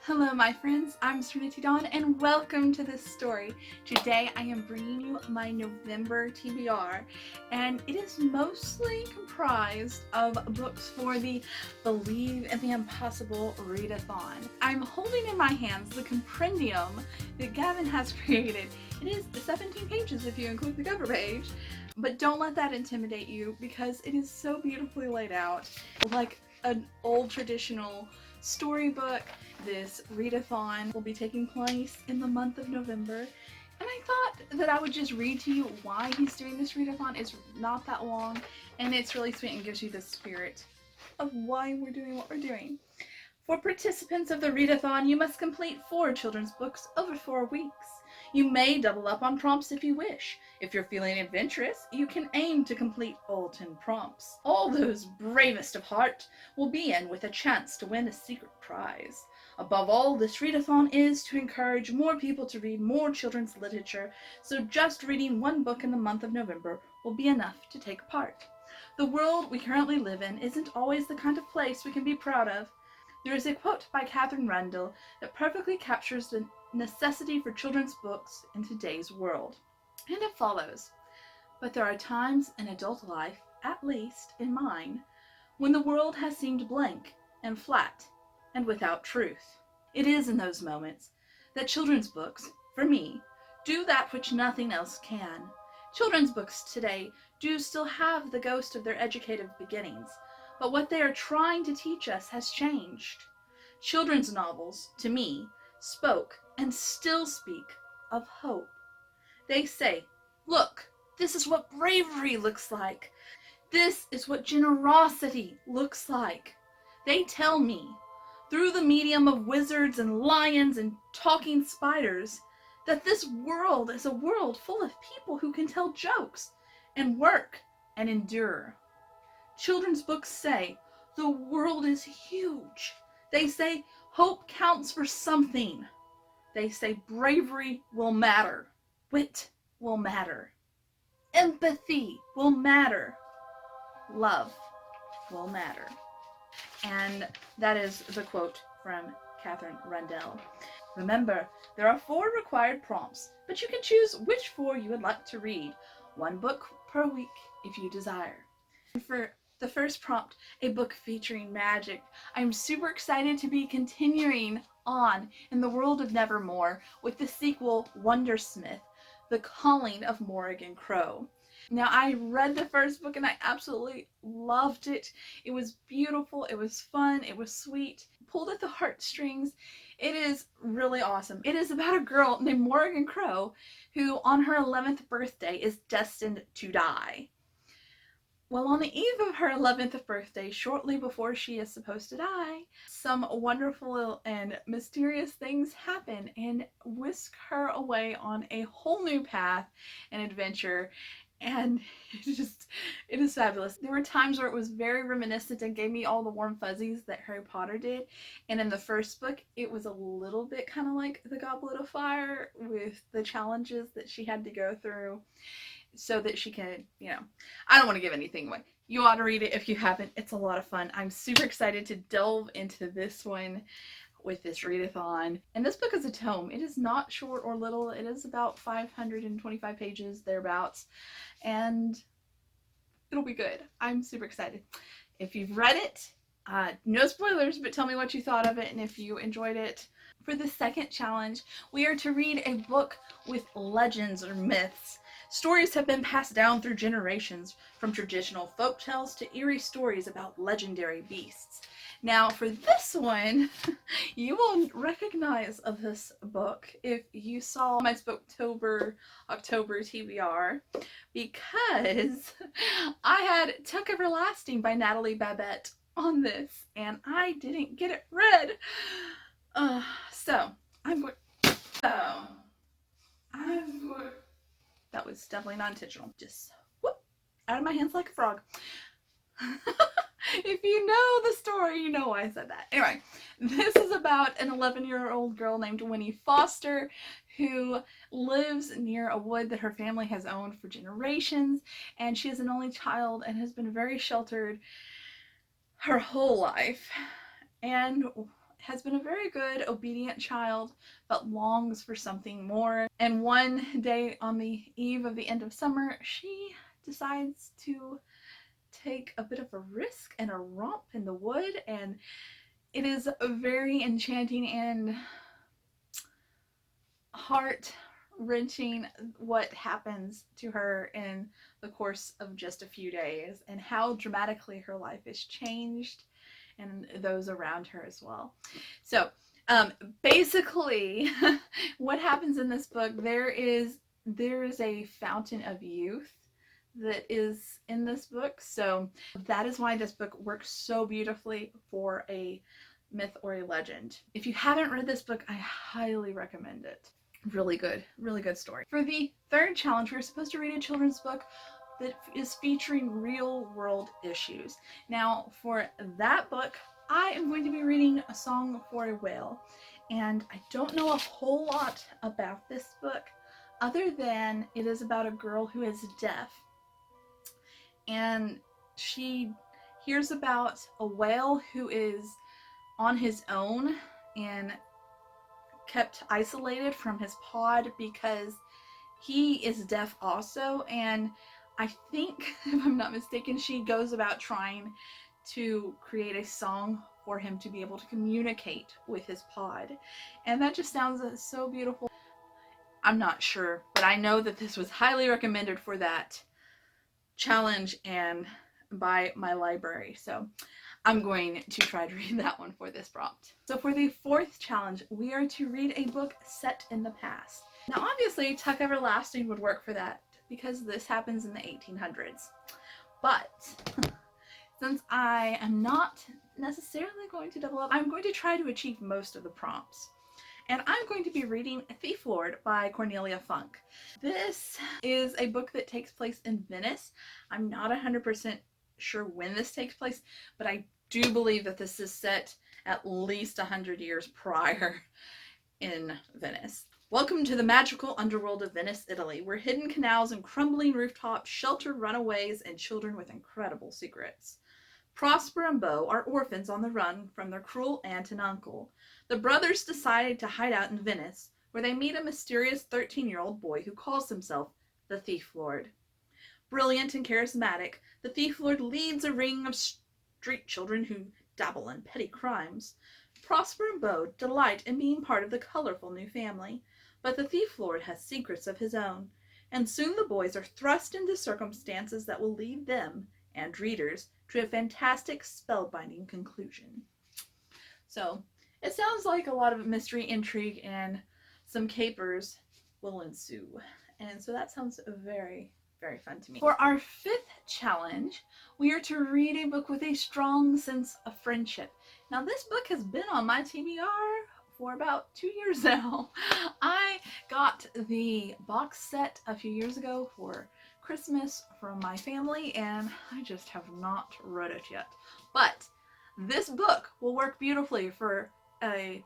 Hello my friends, I'm Serenity Dawn and welcome to this story. Today I am bringing you my November TBR and it is mostly comprised of books for the Believe in the Impossible Readathon. I'm holding in my hands the compendium that Gavin has created. It is 17 pages if you include the cover page, but don't let that intimidate you because it is so beautifully laid out, like an old traditional storybook. This readathon will be taking place in the month of November, and I thought that I would just read to you why he's doing this readathon. It's not that long, and it's really sweet and gives you the spirit of why we're doing what we're doing. For participants of the readathon, you must complete 4 children's books over 4 weeks. You may double up on prompts if you wish. If you're feeling adventurous, you can aim to complete all 10 prompts. All those bravest of heart will be in with a chance to win a secret prize. Above all, this readathon is to encourage more people to read more children's literature, so just reading 1 book in the month of November will be enough to take part. The world we currently live in isn't always the kind of place we can be proud of. There is a quote by Catherine Rundell that perfectly captures the necessity for children's books in today's world. And it follows, "But there are times in adult life, at least in mine, when the world has seemed blank and flat and without truth. It is in those moments that children's books, for me, do that which nothing else can. Children's books today do still have the ghost of their educative beginnings, but what they are trying to teach us has changed. Children's novels, to me, spoke and still speak of hope. They say, look, this is what bravery looks like. This is what generosity looks like. They tell me, through the medium of wizards and lions and talking spiders, that this world is a world full of people who can tell jokes and work and endure. Children's books say the world is huge. They say hope counts for something. They say bravery will matter. Wit will matter. Empathy will matter. Love will matter." And that is the quote from Catherine Rundell. Remember, there are 4 required prompts, but you can choose which 4 you would like to read. 1 book per week if you desire. And for the first prompt, a book featuring magic, I'm super excited to be continuing on in the world of Nevermore with the sequel Wondersmith, The Calling of Morrigan Crow. Now, I read the first book and I absolutely loved it. It was beautiful, it was fun, it was sweet, pulled at the heartstrings. It is really awesome. It is about a girl named Morrigan Crow who on her 11th birthday is destined to die. Well, on the eve of her 11th birthday, shortly before she is supposed to die, some wonderful and mysterious things happen and whisk her away on a whole new path and adventure. And it is fabulous. There were times where it was very reminiscent and gave me all the warm fuzzies that Harry Potter did. And in the first book, it was a little bit kind of like the Goblet of Fire with the challenges that she had to go through so that she can, I don't want to give anything away. You ought to read it if you haven't. It's a lot of fun. I'm super excited to delve into this one with this readathon. And this book is a tome. It is not short or little. It is about 525 pages, thereabouts. And it'll be good. I'm super excited. If you've read it, no spoilers, but tell me what you thought of it and if you enjoyed it. For the second challenge, we are to read a book with legends or myths. Stories have been passed down through generations, from traditional folk tales to eerie stories about legendary beasts. Now, for this one, you will recognize of this book if you saw my Spooktober October TBR, because I had Tuck Everlasting by Natalie Babette on this, and I didn't get it read. That was definitely not intentional. Just whoop, out of my hands like a frog. If you know the story, you know why I said that. Anyway, this is about an 11-year-old girl named Winnie Foster who lives near a wood that her family has owned for generations, and she is an only child and has been very sheltered her whole life. And has been a very good, obedient child, but longs for something more. And one day on the eve of the end of summer, she decides to take a bit of a risk and a romp in the wood, and it is very enchanting and heart-wrenching what happens to her in the course of just a few days, and how dramatically her life is changed and those around her as well. So basically what happens in this book, there is a fountain of youth that is in this book. So that is why this book works so beautifully for a myth or a legend. If you haven't read this book, I highly recommend it. Really good story. For the third challenge, we're supposed to read a children's book that is featuring real world issues. Now, for that book, I am going to be reading A Song for a Whale, and I don't know a whole lot about this book other than it is about a girl who is deaf, and she hears about a whale who is on his own and kept isolated from his pod because he is deaf also, and I think, if I'm not mistaken, she goes about trying to create a song for him to be able to communicate with his pod, and that just sounds so beautiful. I'm not sure, but I know that this was highly recommended for that challenge and by my library, so I'm going to try to read that one for this prompt. So for the fourth challenge, we are to read a book set in the past. Now obviously Tuck Everlasting would work for that because this happens in the 1800s. But since I am not necessarily going to double up, I'm going to try to achieve most of the prompts. And I'm going to be reading Thief Lord by Cornelia Funk. This is a book that takes place in Venice. I'm not 100% sure when this takes place, but I do believe that this is set at least 100 years prior in Venice. Welcome to the magical underworld of Venice, Italy, where hidden canals and crumbling rooftops shelter runaways and children with incredible secrets. Prosper and Beau are orphans on the run from their cruel aunt and uncle. The brothers decide to hide out in Venice, where they meet a mysterious 13-year-old boy who calls himself the Thief Lord. Brilliant and charismatic, the Thief Lord leads a ring of street children who dabble in petty crimes. Prosper and Beau delight in being part of the colorful new family, but the Thief Lord has secrets of his own, and soon the boys are thrust into circumstances that will lead them, and readers, to a fantastic spellbinding conclusion. So, it sounds like a lot of mystery, intrigue, and some capers will ensue. And so that sounds very, very fun to me. For our fifth challenge, we are to read a book with a strong sense of friendship. Now this book has been on my TBR for about 2 years now. I got the box set a few years ago for Christmas from my family, and I just have not read it yet. But this book will work beautifully for a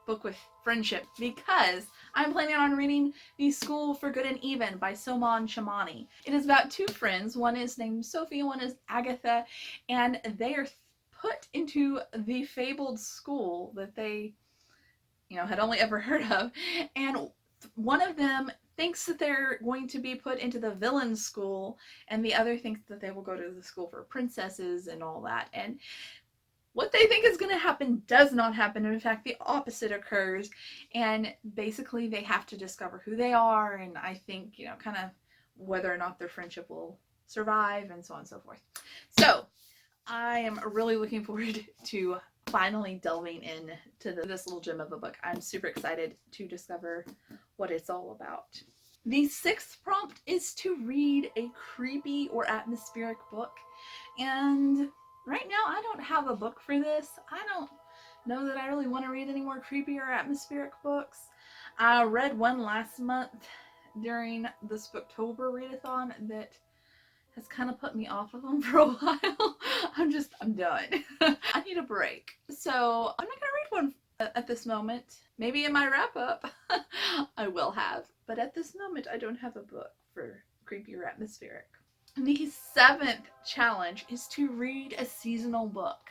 book with friendship because I'm planning on reading The School for Good and Even by Soman Shamani. It is about two friends. One is named Sophie and one is Agatha, and they are put into the fabled school that they, had only ever heard of, and one of them thinks that they're going to be put into the villain school, and the other thinks that they will go to the school for princesses and all that. And what they think is going to happen does not happen. In fact, the opposite occurs, and basically they have to discover who they are, and I think, kind of whether or not their friendship will survive, and so on and so forth. So I am really looking forward to finally delving into this little gem of a book. I'm super excited to discover what it's all about. The sixth prompt is to read a creepy or atmospheric book, and right now I don't have a book for this. I don't know that I really want to read any more creepy or atmospheric books. I read one last month during the Spooktober Readathon that has kind of put me off of them for a while. I'm done. I need a break. So I'm not gonna read one at this moment. Maybe in my wrap up I will have, but at this moment I don't have a book for creepy or atmospheric. The seventh challenge is to read a seasonal book.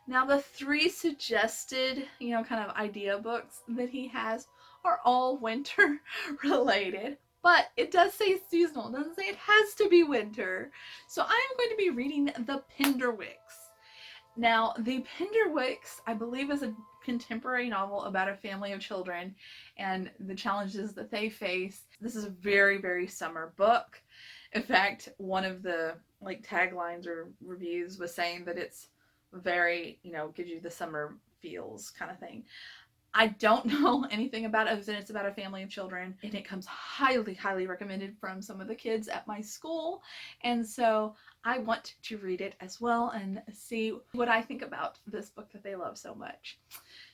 Now the 3 suggested, kind of idea books that he has are all winter related. But it does say seasonal. It doesn't say it has to be winter. So I am going to be reading The Pinderwicks. Now, The Pinderwicks, I believe, is a contemporary novel about a family of children and the challenges that they face. This is a very, very summer book. In fact, one of the taglines or reviews was saying that it's very, gives you the summer feels kind of thing. I don't know anything about it, and it's about a family of children, and it comes highly, highly recommended from some of the kids at my school, and so I want to read it as well and see what I think about this book that they love so much.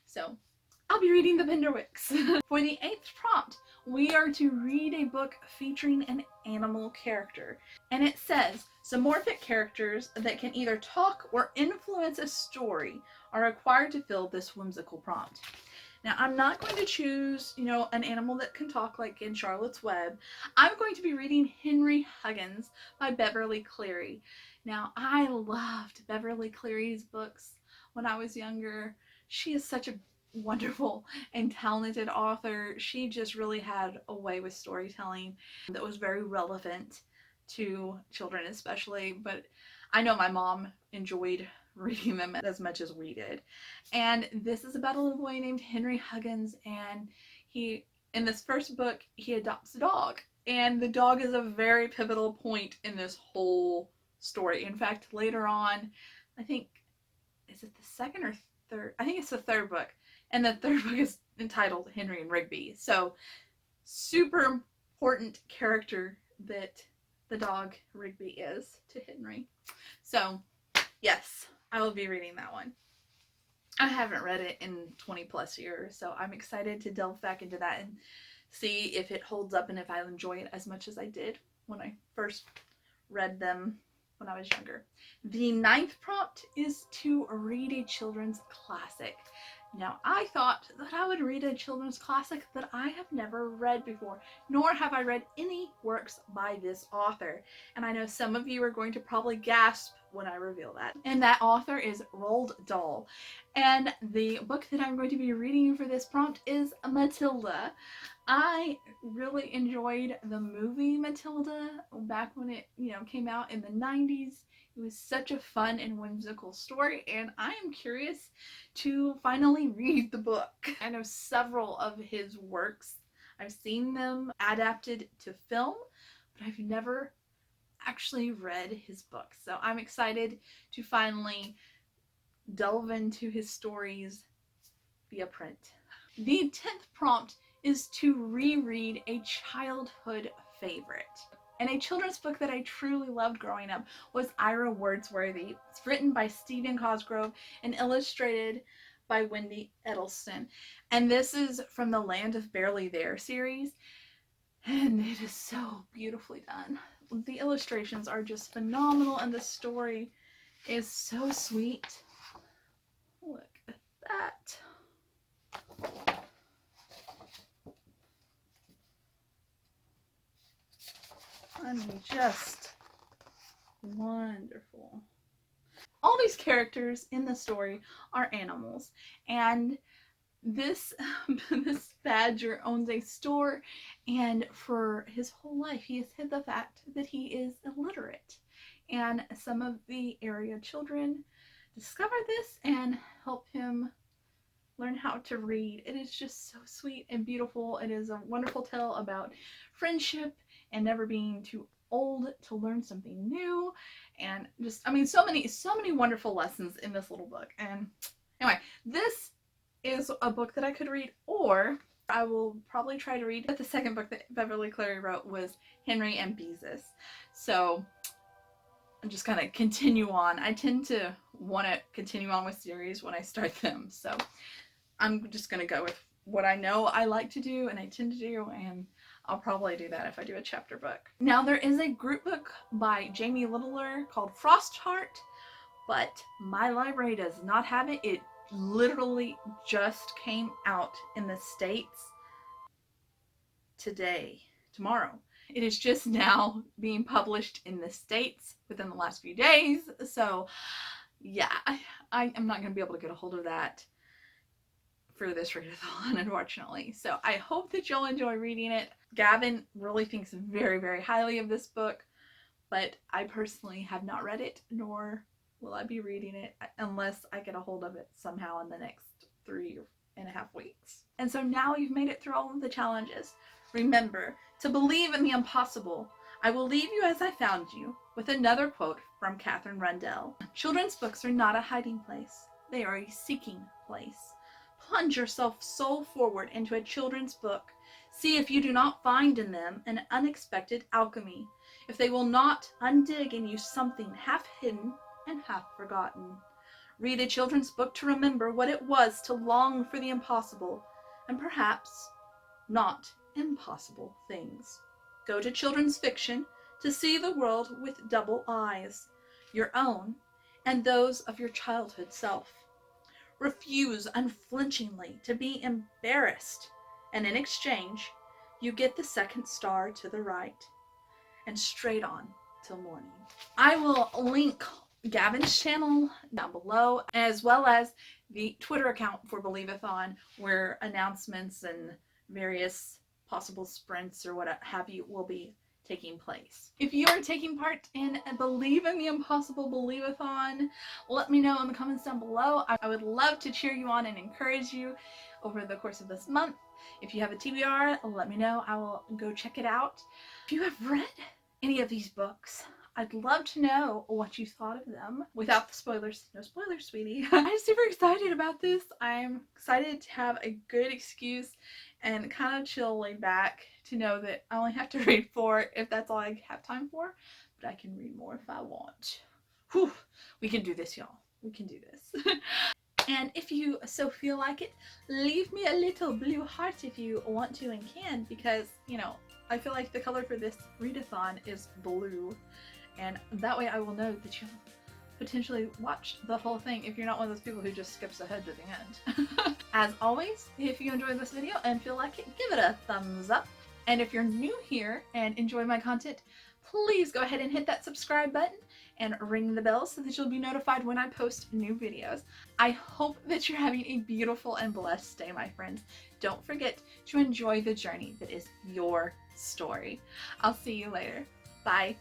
So I'll be reading The Pinderwicks. For the 8th prompt, we are to read a book featuring an animal character. And it says, zoomorphic characters that can either talk or influence a story are required to fill this whimsical prompt. Now, I'm not going to choose, an animal that can talk like in Charlotte's Web. I'm going to be reading Henry Huggins by Beverly Cleary. Now, I loved Beverly Cleary's books when I was younger. She is such a wonderful and talented author. She just really had a way with storytelling that was very relevant to children especially, but I know my mom enjoyed reading them as much as we did. And this is about a little boy named Henry Huggins, and in this first book, he adopts a dog. And the dog is a very pivotal point in this whole story. In fact, later on, I think, is it the second or third? I think it's the third book. And the third book is entitled Henry and Rigby. So, super important character that the dog Rigby is to Henry. So, yes, I will be reading that one. I haven't read it in 20 plus years, so I'm excited to delve back into that and see if it holds up and if I enjoy it as much as I did when I first read them when I was younger. The 9th prompt is to read a children's classic. Now, I thought that I would read a children's classic that I have never read before, nor have I read any works by this author. And I know some of you are going to probably gasp when I reveal that. And that author is Roald Dahl. And the book that I'm going to be reading for this prompt is Matilda. I really enjoyed the movie Matilda back when it, came out in the 90s. It was such a fun and whimsical story, and I am curious to finally read the book. I know several of his works. I've seen them adapted to film, but I've never actually read his books. So I'm excited to finally delve into his stories via print. The 10th prompt is to reread a childhood favorite. And a children's book that I truly loved growing up was Ira Wordsworthy. It's written by Stephen Cosgrove and illustrated by Wendy Edelston. And this is from the Land of Barely There series. And it is so beautifully done. The illustrations are just phenomenal, and the story is so sweet. Look at that. I mean, just wonderful. All these characters in the story are animals, and this badger owns a store, and for his whole life he has hid the fact that he is illiterate. And some of the area children discover this and help him learn how to read. It is just so sweet and beautiful. It is a wonderful tale about friendship and never being too old to learn something new, and just, so many wonderful lessons in this little book. And anyway, this is a book that I could read, or I will probably try to read. But the second book that Beverly Cleary wrote was Henry and Beezus. So I'm just gonna continue on. I tend to want to continue on with series when I start them, so I'm just gonna go with what I know I like to do and I tend to do, and I'll probably do that if I do a chapter book. Now, there is a group book by Jamie Littler called Frostheart, but my library does not have it. It literally just came out in the States tomorrow. It is just now being published in the States within the last few days, so yeah, I am not going to be able to get a hold of that for this readathon, unfortunately. So I hope that you'll enjoy reading it. Gavin really thinks very, very highly of this book, but I personally have not read it, nor will I be reading it unless I get a hold of it somehow in the next 3.5 weeks. And so now you've made it through all of the challenges. Remember to believe in the impossible. I will leave you as I found you with another quote from Catherine Rundell. Children's books are not a hiding place. They are a seeking place. Plunge yourself soul forward into a children's book. See if you do not find in them an unexpected alchemy, if they will not undig in you something half hidden and half forgotten. Read a children's book to remember what it was to long for the impossible, and perhaps not impossible things. Go to children's fiction to see the world with double eyes, your own and those of your childhood self. Refuse unflinchingly to be embarrassed, and in exchange, you get the second star to the right, and straight on till morning. I will link Gavin's channel down below, as well as the Twitter account for Believathon, where announcements and various possible sprints or what have you will be taking place. If you are taking part in a Believe in the Impossible Believathon, let me know in the comments down below. I would love to cheer you on and encourage you over the course of this month. If you have a TBR, let me know. I will go check it out. If you have read any of these books, I'd love to know what you thought of them without the spoilers. No spoilers, sweetie. I'm super excited about this. I'm excited to have a good excuse and kind of chill, laid back, to know that I only have to read 4 if that's all I have time for, but I can read more if I want. Whew, we can do this, y'all. We can do this. And if you so feel like it, leave me a little blue heart if you want to and can, because, you know, I feel like the color for this readathon is blue, and that way I will know that you'll potentially watch the whole thing if you're not one of those people who just skips ahead to the end. As always, if you enjoyed this video and feel like it, give it a thumbs up. And if you're new here and enjoy my content, please go ahead and hit that subscribe button and ring the bell so that you'll be notified when I post new videos. I hope that you're having a beautiful and blessed day, my friends. Don't forget to enjoy the journey that is your story. I'll see you later. Bye.